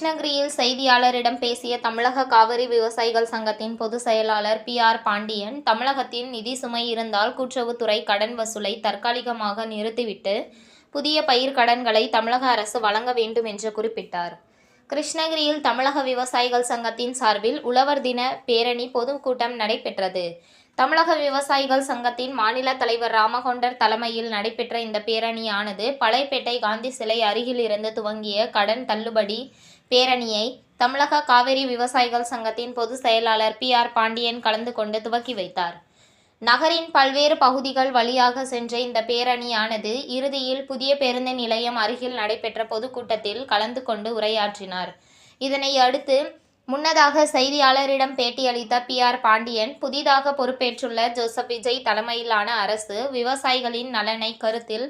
கிருஷ்ணகிரியில் செய்தியாளரிடம் பேசிய தமிழக காவிரி விவசாயிகள் சங்கத்தின் பொதுச் செயலாளர் PR பாண்டியன், தமிழகத்தின் நிதி சுமை இருந்தால் கூட்டுறவுத்துறை கடன் வசூலை தற்காலிகமாக நிறுத்திவிட்டு புதிய பயிர் கடன்களை தமிழக அரசு வழங்க வேண்டும் என்று குறிப்பிட்டார். கிருஷ்ணகிரியில் தமிழக விவசாயிகள் சங்கத்தின் சார்பில் உழவர் தின பேரணி பொதுக்கூட்டம் நடைபெற்றது. தமிழக விவசாயிகள் சங்கத்தின் மாநில தலைவர் ராமகொண்டர் தலைமையில் நடைபெற்ற இந்த பேரணியானது பழையப்பேட்டை காந்தி சிலை அருகில் இருந்து துவங்கிய கடன் தள்ளுபடி பேரணியை தமிழக காவிரி விவசாயிகள் சங்கத்தின் பொதுச் செயலாளர் PR பாண்டியன் கலந்து கொண்டு துவக்கி வைத்தார். நகரின் பல்வேறு பகுதிகள் வழியாக சென்ற இந்த பேரணியானது இறுதியில் புதிய பேருந்து நிலையம் அருகில் நடைபெற்ற பொதுக்கூட்டத்தில் கலந்து கொண்டு உரையாற்றினார். இதனை அடுத்து முன்னதாக செய்தியாளரிடம் பேட்டியளித்த PR பாண்டியன், புதிதாக பொறுப்பேற்றுள்ள ஜோசப் விஜய் தலைமையிலான அரசு விவசாயிகளின் நலனை கருத்தில்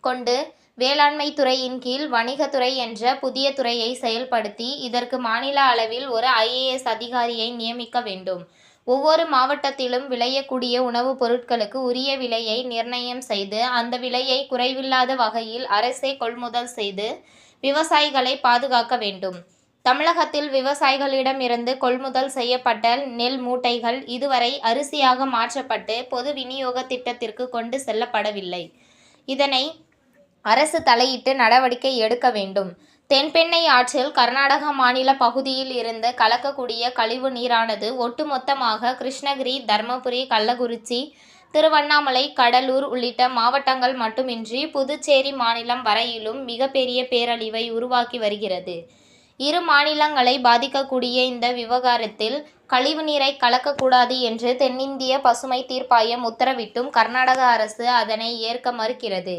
கொண்டு வேளாண்மை துறையின் கீழ் வணிகத்துறை என்ற புதிய துறையை செயல்படுத்தி இதற்கு மாநில அளவில் ஒரு IAS அதிகாரியை நியமிக்க வேண்டும். ஒவ்வொரு மாவட்டத்திலும் விளையக்கூடிய உணவுப் பொருட்களுக்கு உரிய விலையை நிர்ணயம் செய்து அந்த விலையை குறைவில்லாத வகையில் அரசே கொள்முதல் செய்து விவசாயிகளை பாதுகாக்க வேண்டும். தமிழகத்தில் விவசாயிகளிடமிருந்து கொள்முதல் செய்யப்பட்ட நெல் மூட்டைகள் இதுவரை அரிசியாக மாற்றப்பட்டு பொது விநியோக திட்டத்திற்கு கொண்டு செல்லப்படவில்லை. இதனை அரசு தலையிட்டு நடவடிக்கை எடுக்க வேண்டும். தென்பெண்ணை ஆற்றில் கர்நாடக மாநில பகுதியில் இருந்து கலக்கக்கூடிய கழிவு நீரானது ஒட்டுமொத்தமாக கிருஷ்ணகிரி, தர்மபுரி, கள்ளக்குறிச்சி, திருவண்ணாமலை, கடலூர் உள்ளிட்ட மாவட்டங்கள் மட்டுமின்றி புதுச்சேரி மாநிலம் வரையிலும் மிகப்பெரிய பேரழிவை உருவாக்கி வருகிறது. இரு மாநிலங்களை பாதிக்கக்கூடிய இந்த விவகாரத்தில் கழிவுநீரை கலக்கக்கூடாது என்று தென்னிந்திய பசுமை தீர்ப்பாயம் உத்தரவிட்டும் கர்நாடக அரசு அதனை ஏற்க மறுக்கிறது.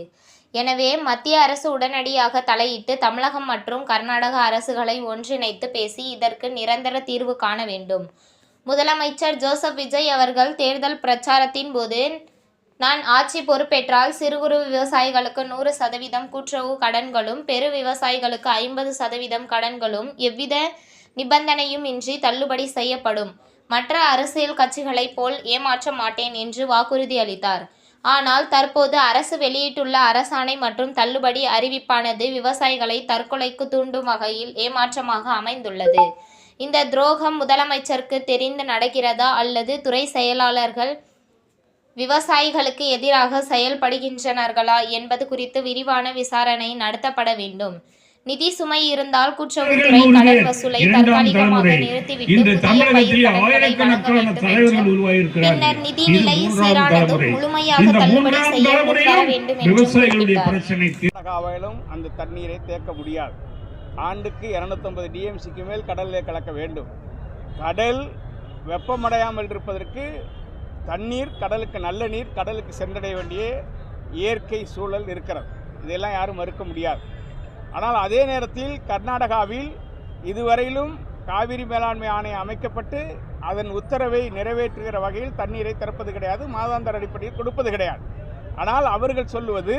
எனவே மத்திய அரசு உடனடியாக தலையிட்டு தமிழகம் மற்றும் கர்நாடக அரசுகளை ஒன்றிணைத்து பேசி இதற்கு நிரந்தர தீர்வு காண வேண்டும். முதலமைச்சர் ஜோசப் விஜய் அவர்கள் தேர்தல் பிரச்சாரத்தின் போது, நான் ஆட்சி பொறுப்பேற்றால் சிறு குறு விவசாயிகளுக்கு 100% கூட்டுறவு கடன்களும், பெரு விவசாயிகளுக்கு 50% கடன்களும் எவ்வித நிபந்தனையும் இன்றி தள்ளுபடி செய்யப்படும். மற்ற அரசியல் கட்சிகளைப் போல் ஏமாற்ற மாட்டேன் என்று வாக்குறுதி அளித்தார். ஆனால் தற்போது அரசு வெளியிட்டுள்ள அரசாணை மற்றும் தள்ளுபடி அறிவிப்பானது விவசாயிகளை தற்கொலைக்கு தூண்டும் வகையில் ஏமாற்றமாக அமைந்துள்ளது. இந்த துரோகம் முதலமைச்சருக்கு தெரிந்து நடக்கிறதா அல்லது துறை செயலாளர்கள் விவசாயிகளுக்கு எதிராக செயல்படுகின்றனர்களா என்பது குறித்து விரிவான விசாரணை நடத்தப்பட வேண்டும். நிதி சுமை இருந்தால் கூட்டுறவுத்துறை கடன் வசூலை தற்காலிகமாக நிறுத்திவிட்டு புதிய பயிர் கடன்களை வழங்க வேண்டும் என்றும், பின்னர் நிதி நிலை சீரானதும் முழுமையாக தள்ளுபடி செய்ய முன்வர வேண்டும் என்றும் குறிப்பிட்டார். அந்த தண்ணீரை தேக்க முடியாது. ஆண்டுக்கு 250 DMCக்கு மேல் கடலில் கலக்க வேண்டும். கடல் வெப்பமடையாமல் இருப்பதற்கு தண்ணீர், கடலுக்கு நல்ல நீர் கடலுக்கு சென்றடைய வேண்டிய இயற்கை சூழல் இருக்கிறது. இதெல்லாம் யாரும் மறுக்க முடியாது. ஆனால் அதே நேரத்தில் கர்நாடகாவில் இதுவரையிலும் காவிரி மேலாண்மை ஆணையம் அமைக்கப்பட்டு அதன் உத்தரவை நிறைவேற்றுகிற வகையில் தண்ணீரை திறப்பது கிடையாது, மாதாந்திர அடிப்படையில் கொடுப்பது கிடையாது. ஆனால் அவர்கள் சொல்லுவது,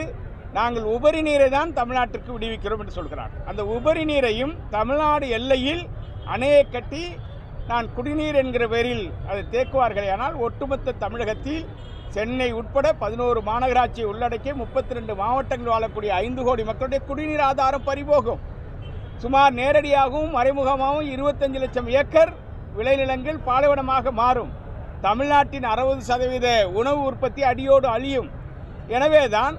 நாங்கள் உபரி நீரை தான் தமிழ்நாட்டிற்கு விடுவிக்கிறோம் என்று சொல்கிறார். அந்த உபரி நீரையும் தமிழ்நாடு எல்லையில் அணையை கட்டி நான் குடிநீர் என்கிற பேரில் அதை தேக்குவார்களே. ஆனால் ஒட்டுமொத்த தமிழகத்தில் சென்னை உட்பட 11 மாநகராட்சியை உள்ளடக்கிய 32 மாவட்டங்கள் வாழக்கூடிய 5 கோடி மக்களுடைய குடிநீர் ஆதாரம் பறிபோகும். சுமார் நேரடியாகவும் மறைமுகமாகவும் 25 லட்சம் ஏக்கர் விளைநிலங்கள் பாலைவனமாக மாறும். தமிழ்நாட்டின் 60% உணவு உற்பத்தி அடியோடு அழியும். எனவேதான்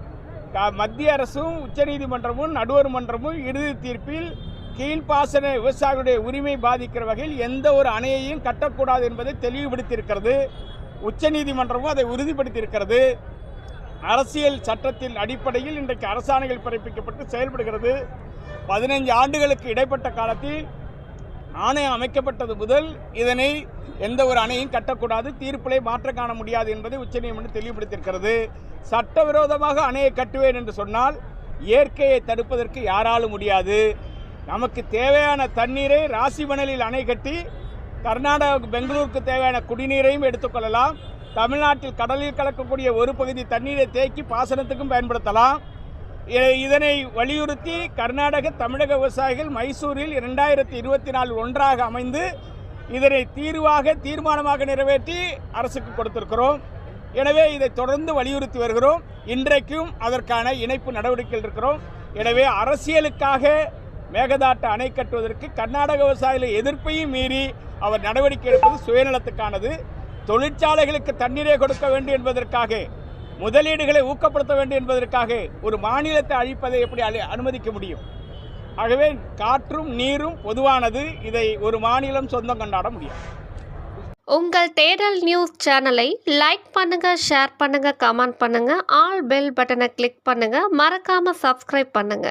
மத்திய அரசும் உச்சநீதிமன்றமும் நடுவர் மன்றமும் இறுதி தீர்ப்பில் கீழ்ப்பாசன விவசாயிகளுடைய உரிமை பாதிக்கிற வகையில் எந்த ஒரு அணையையும் கட்டக்கூடாது என்பதை தெளிவுபடுத்தியிருக்கிறது. உச்சநீதிமன்றமும் அதை உறுதிப்படுத்தியிருக்கிறது. அரசியல் சட்டத்தின் அடிப்படையில் இன்றைக்கு அரசாணைகள் பிறப்பிக்கப்பட்டு செயல்படுகிறது. 15 ஆண்டுகளுக்கு இடைப்பட்ட காலத்தில் ஆணையம் அமைக்கப்பட்டது முதல் இதனை எந்த ஒரு அணையும் கட்டக்கூடாது, தீர்ப்பிலே மாற்றம் காண முடியாது என்பதை உச்சநீதிமன்றம் தெளிவுபடுத்தியிருக்கிறது. சட்டவிரோதமாக அணையை கட்டுவேன் என்று சொன்னால் இயற்கையை தடுப்பதற்கு யாராலும் முடியாது. நமக்கு தேவையான தண்ணீரை ராசிமணலில் அணை கட்டி கர்நாடகா, பெங்களூருக்கு தேவையான குடிநீரையும் எடுத்துக்கொள்ளலாம். தமிழ்நாட்டில் கடலில் கலக்கக்கூடிய ஒரு பகுதி தண்ணீரை தேக்கி பாசனத்துக்கும் பயன்படுத்தலாம். இதனை வலியுறுத்தி கர்நாடக, தமிழக விவசாயிகள் மைசூரில் 2024 ஒன்றாக அமைந்து இதனை தீர்மானமாக நிறைவேற்றி அரசுக்கு கொடுத்திருக்கிறோம். எனவே இதை தொடர்ந்து வலியுறுத்தி வருகிறோம். இன்றைக்கும் அதற்கான இணைப்பு நடவடிக்கைகள் இருக்கிறோம். எனவே அரசியலுக்காக மேகதாட்டு அணை கட்டுவதற்கு கர்நாடக விவசாயிகள் எதிர்ப்பையும் மீறி அவர் நடவடிக்கை எடுப்பது சுயநலத்துக்கானது. தொழிற்சாலைகளுக்கு தண்ணீரை கொடுக்க வேண்டும் என்பதற்காக, முதலீடுகளை ஊக்கப்படுத்த வேண்டும் என்பதற்காக ஒரு மாநிலத்தை அழிப்பதை எப்படி அனுமதிக்க முடியும்? ஆகவே காற்றும் நீரும் பொதுவானது. இதை ஒரு மாநிலம் சொந்தம் கொண்டாட முடியாது. உங்கள் தேடல் நியூஸ் சேனலை லைக் பண்ணுங்க, ஷேர் பண்ணுங்க, கமெண்ட் பண்ணுங்க, ஆல் பெல் பட்டனை கிளிக் பண்ணுங்க, மறக்காம சப்ஸ்கிரைப் பண்ணுங்க.